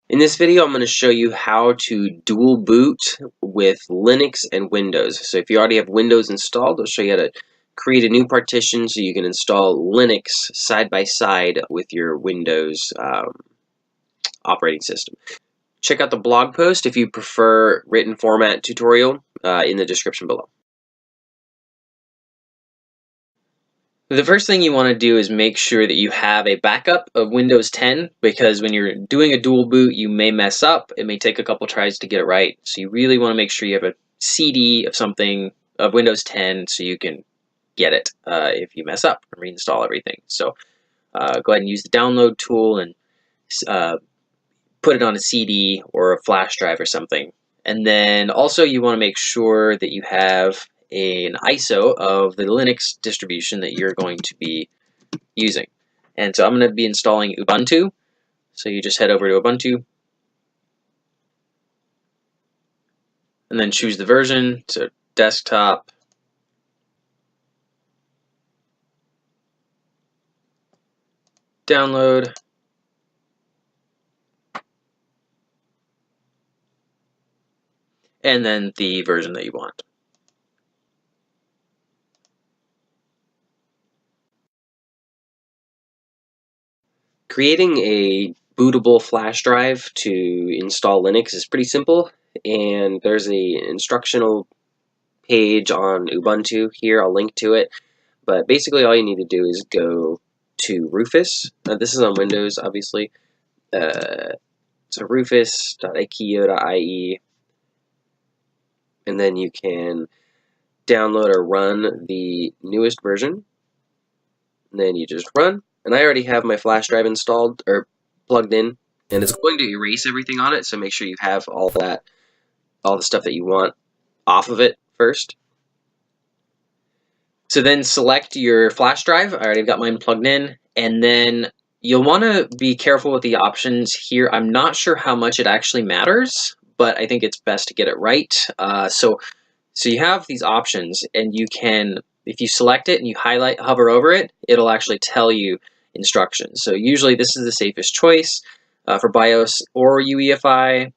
In this video, I'm going to show you how to dual boot with Linux and Windows. So if you already have Windows installed, I'll show you how to create a new partition so you can install Linux side by side with your Windows operating system. Check out the blog post if you prefer written format tutorial in the description below. The first thing you want to do is make sure that you have a backup of Windows 10, because when you're doing a dual boot, you may mess up. It may take a couple tries to get it right. So you really want to make sure you have a CD of something of Windows 10 so you can get it if you mess up and reinstall everything. So go ahead and use the download tool and put it on a CD or a flash drive or something. And then also you want to make sure that you have an ISO of the Linux distribution that you're going to be using. And so I'm going to be installing Ubuntu. So you just head over to Ubuntu and then choose the version. So desktop, download, and then the version that you want. Creating a bootable flash drive to install Linux is pretty simple, and there's an instructional page on Ubuntu here. I'll link to it, but basically all you need to do is go to Rufus. This is on Windows, obviously. So rufus.ikeo.ie, and then you can download or run the newest version, and then you just run. And I already have my flash drive installed or plugged in, and it's going to erase everything on it, so make sure you have all the stuff that you want off of it first. So then select your flash drive. I already got mine plugged in, and then you'll want to be careful with the options here. I'm not sure how much it actually matters, but I think it's best to get it right. So you have these options, and you can, if you select it and you hover over it, it'll actually tell you instructions. So usually this is the safest choice for BIOS or UEFI.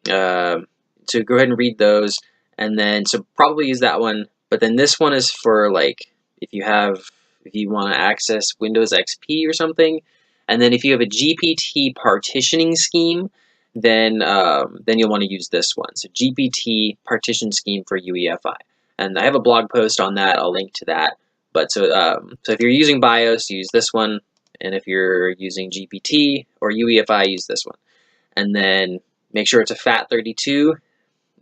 So go ahead and read those, and then so probably use that one. But then this one is for like if you want to access Windows XP or something, and then if you have a GPT partitioning scheme, then you'll want to use this one. So GPT partition scheme for UEFI, and I have a blog post on that. I'll link to that. But so if you're using BIOS, use this one, and if you're using GPT or UEFI, use this one. And then make sure it's a FAT32,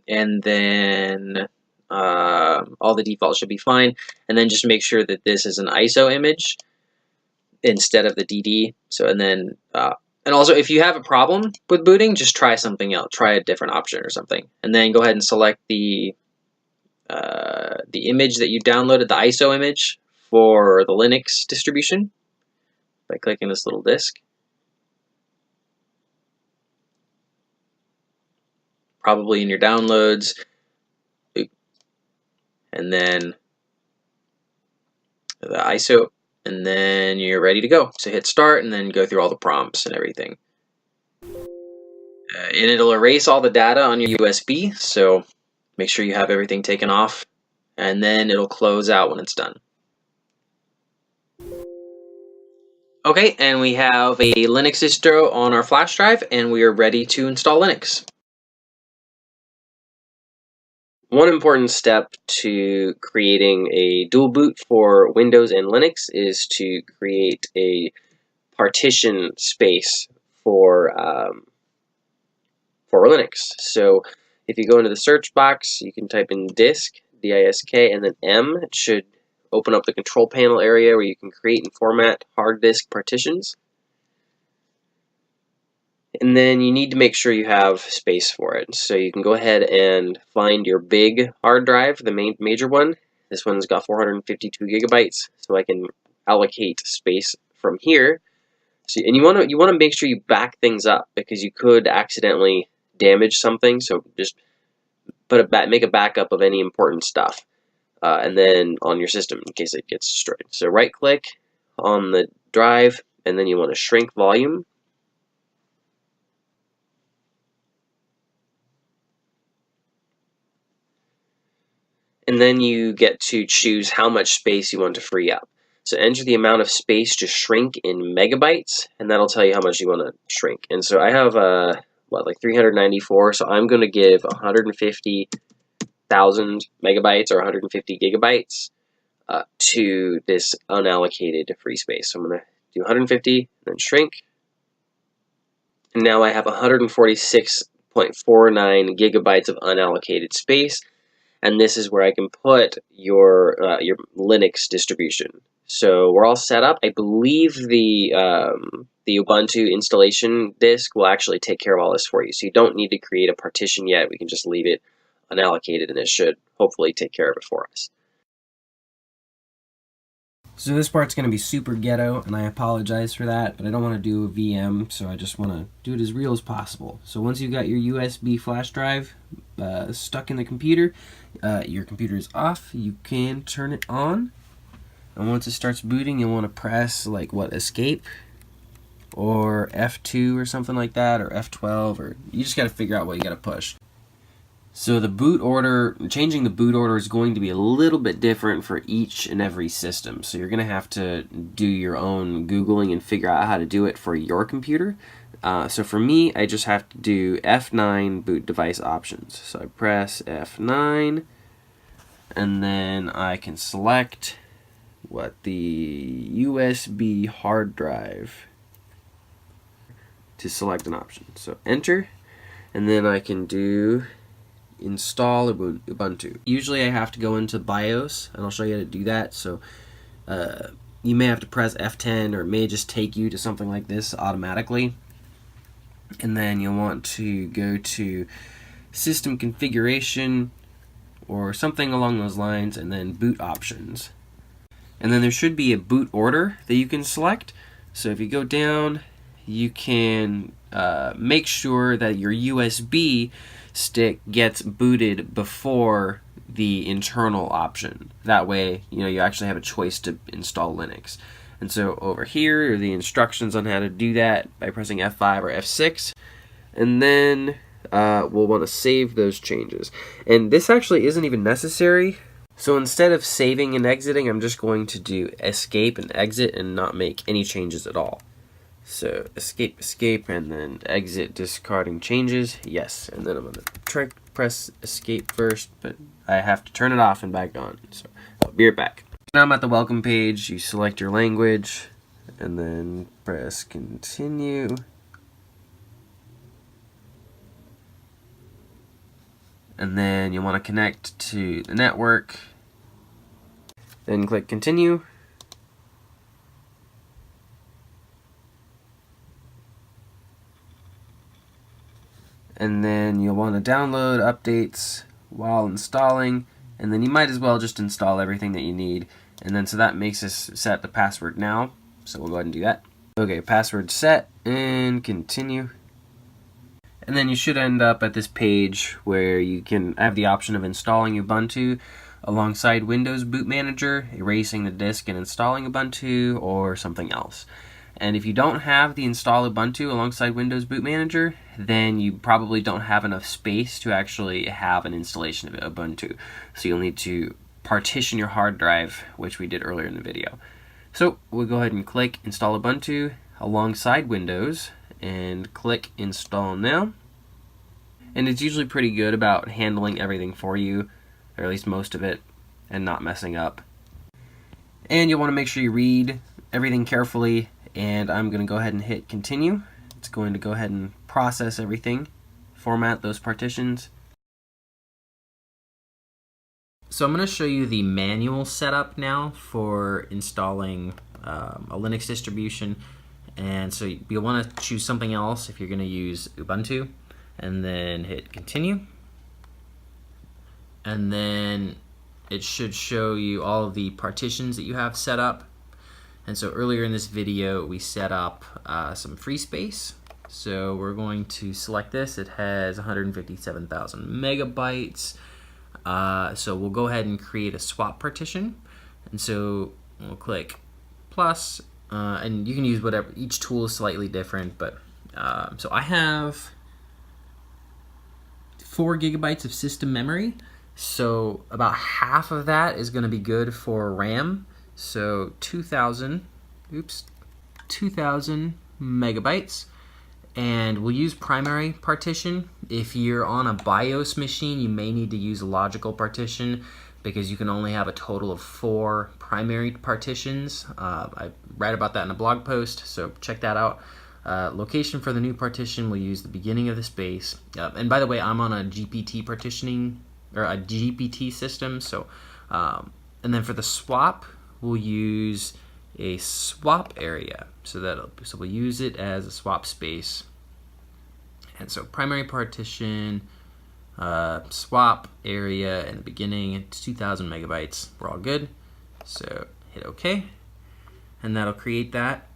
and then all the defaults should be fine. And then just make sure that this is an ISO image instead of the DD. So and then and also if you have a problem with booting, just try something else. Try a different option or something. And then go ahead and select the image that you downloaded, the ISO image for the Linux distribution, by clicking this little disk. Probably in your downloads. And then the ISO, and then you're ready to go. So hit start and then go through all the prompts and everything. And it'll erase all the data on your USB, so make sure you have everything taken off, and then it'll close out when it's done. Okay, and we have a Linux distro on our flash drive, and we are ready to install Linux. One important step to creating a dual boot for Windows and Linux is to create a partition space for Linux. So if you go into the search box, you can type in disk, D-I-S-K, and then M. It should open up the control panel area where you can create and format hard disk partitions. And then you need to make sure you have space for it. So you can go ahead and find your big hard drive, the major one. This one's got 452 gigabytes, so I can allocate space from here. So, and you want to make sure you back things up, because you could accidentally damage something. So just make a backup of any important stuff, and then on your system in case it gets destroyed. So right click on the drive, and then you want to shrink volume. And then you get to choose how much space you want to free up. So enter the amount of space to shrink in megabytes, and that'll tell you how much you want to shrink. And so I have, like 394, so I'm going to give 150,000 megabytes or 150 gigabytes to this unallocated free space. So I'm going to do 150, then shrink. And now I have 146.49 gigabytes of unallocated space. And this is where I can put your Linux distribution. So we're all set up. I believe the Ubuntu installation disk will actually take care of all this for you. So you don't need to create a partition yet. We can just leave it unallocated, and it should hopefully take care of it for us. So this part's going to be super ghetto, and I apologize for that, but I don't want to do a VM, so I just want to do it as real as possible. So once you've got your USB flash drive stuck in the computer, your computer is off, you can turn it on. And once it starts booting, you'll want to press, escape, or F2 or something like that, or F12, or you just got to figure out what you got to push. So the boot order, changing the boot order is going to be a little bit different for each and every system. So you're going to have to do your own Googling and figure out how to do it for your computer. So for me, I just have to do F9 boot device options. So I press F9, and then I can select the USB hard drive to select an option. So enter, and then I can do install Ubuntu. Usually I have to go into BIOS, and I'll show you how to do that. So you may have to press F10, or it may just take you to something like this automatically. And then you'll want to go to system configuration or something along those lines, and then boot options. And then there should be a boot order that you can select. So if you go down, you can make sure that your USB stick gets booted before the internal option. That way, you actually have a choice to install Linux. And so over here are the instructions on how to do that by pressing F5 or F6. And then we'll want to save those changes. And this actually isn't even necessary. So instead of saving and exiting, I'm just going to do escape and exit and not make any changes at all. So escape, and then exit, discarding changes, yes. And then I'm going to press escape first, but I have to turn it off and back on. So I'll be right back. Now I'm at the welcome page. You select your language, and then press continue. And then you want to connect to the network. Then click continue. And then you'll want to download updates while installing, and then you might as well just install everything that you need. And then so that makes us set the password now, so we'll go ahead and do that. Okay, password set, and continue. And then you should end up at this page where you can have the option of installing Ubuntu alongside Windows Boot Manager, erasing the disk and installing Ubuntu, or something else. And if you don't have the install Ubuntu alongside Windows Boot Manager, then you probably don't have enough space to actually have an installation of Ubuntu. So you'll need to partition your hard drive, which we did earlier in the video. So we'll go ahead and click Install Ubuntu alongside Windows, and click Install Now. And it's usually pretty good about handling everything for you, or at least most of it, and not messing up. And you'll want to make sure you read everything carefully. And I'm going to go ahead and hit continue. It's going to go ahead and process everything, format those partitions. So I'm going to show you the manual setup now for installing a Linux distribution. And so you'll want to choose something else if you're going to use Ubuntu, and then hit continue. And then it should show you all of the partitions that you have set up. And so earlier in this video, we set up some free space. So we're going to select this. It has 157,000 megabytes. So we'll go ahead and create a swap partition. And so we'll click plus, and you can use whatever. Each tool is slightly different, but so I have 4 gigabytes of system memory. So about half of that is going to be good for RAM. So 2,000 megabytes. And we'll use primary partition. If you're on a BIOS machine, you may need to use logical partition because you can only have a total of 4 primary partitions. I write about that in a blog post, so check that out. Location for the new partition, we'll use the beginning of the space. And by the way, I'm on a GPT partitioning, or a GPT system, so and then for the swap, we'll use a swap area. So we'll use it as a swap space. And so primary partition, swap area in the beginning, it's 2,000 megabytes. We're all good. So hit OK, and that'll create that.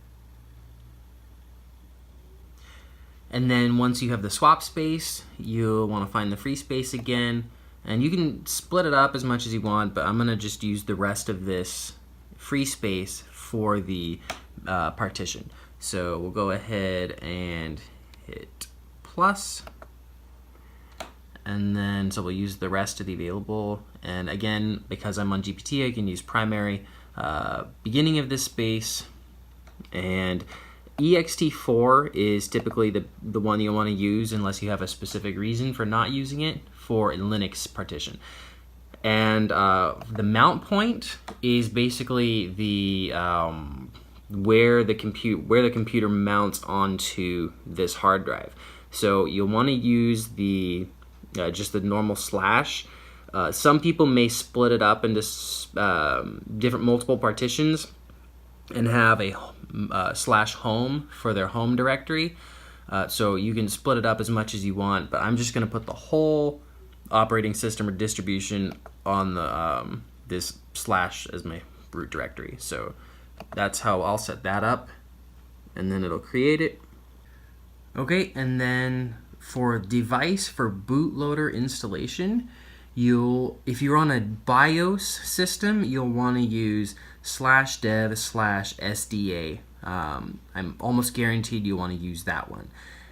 And then once you have the swap space, you'll want to find the free space again. And you can split it up as much as you want, but I'm going to just use the rest of this free space for the partition. So we'll go ahead and hit plus. And then, so we'll use the rest of the available. And again, because I'm on GPT, I can use primary beginning of this space. And ext4 is typically the one you want to use unless you have a specific reason for not using it for a Linux partition. And the mount point is basically the where the computer mounts onto this hard drive. So you'll want to use the just the normal slash. Some people may split it up into different multiple partitions and have a slash home for their home directory. So you can split it up as much as you want, but I'm just going to put the whole operating system or distribution on the this slash as my root directory. So that's how I'll set that up, and then it'll create it. Okay, and then for device for bootloader installation, if you're on a BIOS system, you'll want to use /dev/SDA. I'm almost guaranteed you want to use that one.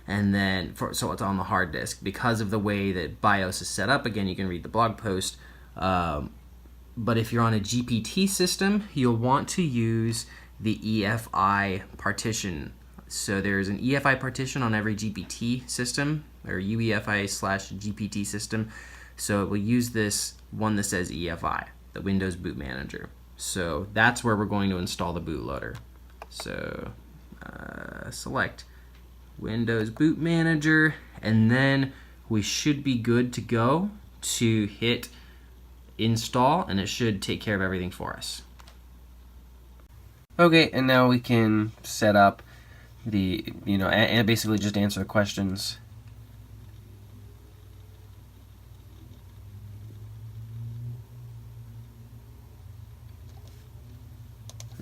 And then, so it's on the hard disk. Because of the way that BIOS is set up, again, you can read the blog post. But if you're on a GPT system, you'll want to use the EFI partition. So there's an EFI partition on every GPT system, or UEFI/GPT system. So we'll use this one that says EFI, the Windows Boot Manager. So that's where we're going to install the bootloader. So select Windows Boot Manager, and then we should be good to go to hit install, and it should take care of everything for us. Okay, and now we can set up the, and basically just answer the questions.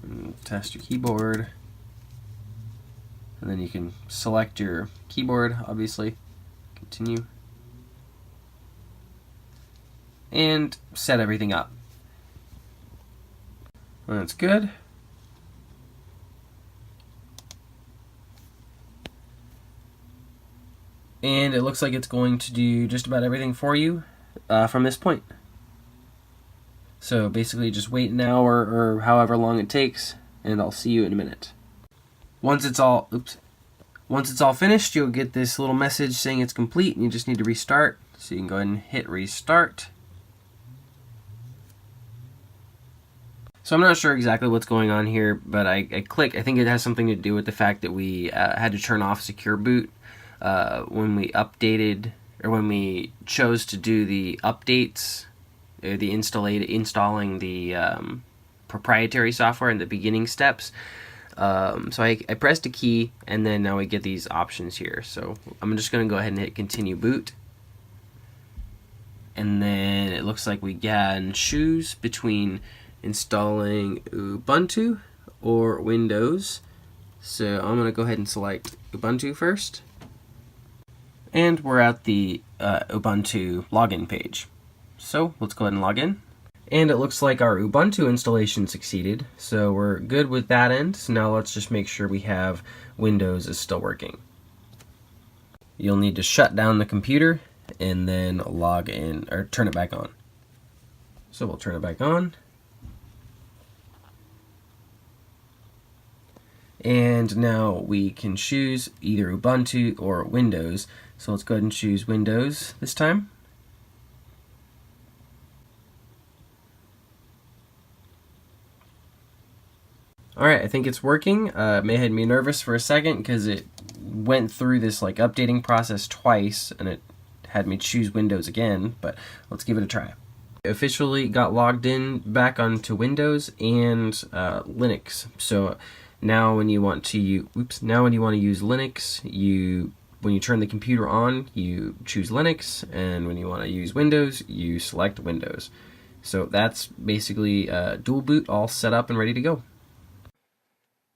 And test your keyboard. And then you can select your keyboard, obviously. Continue. And set everything up. Well, that's good. And it looks like it's going to do just about everything for you from this point. So basically just wait an hour or however long it takes, and I'll see you in a minute. Once it's all finished, you'll get this little message saying it's complete, and you just need to restart. So you can go ahead and hit restart. So I'm not sure exactly what's going on here, but I think it has something to do with the fact that we had to turn off secure boot when we updated, or when we chose to do the updates, the installing the proprietary software in the beginning steps. So I pressed a key, and then now we get these options here. So I'm just going to go ahead and hit continue boot. And then it looks like we can choose between installing Ubuntu or Windows. So I'm going to go ahead and select Ubuntu first. And we're at the Ubuntu login page. So let's go ahead and log in. And it looks like our Ubuntu installation succeeded, so we're good with that end. So now let's just make sure we have Windows is still working. You'll need to shut down the computer and then log in, or turn it back on. So we'll turn it back on. And now we can choose either Ubuntu or Windows. So let's go ahead and choose Windows this time. Alright, I think it's working. It may have me nervous for a second because it went through this like updating process twice and it had me choose Windows again, but let's give it a try. Officially got logged in back onto Windows and Linux. So now when you want to use Linux, when you turn the computer on, you choose Linux, and when you want to use Windows, you select Windows. So that's basically dual boot all set up and ready to go.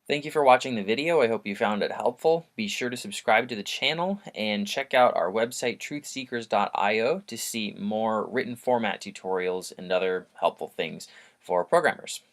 Thank you for watching the video. I hope you found it helpful. Be sure to subscribe to the channel and check out our website truthseekers.io to see more written format tutorials and other helpful things for programmers.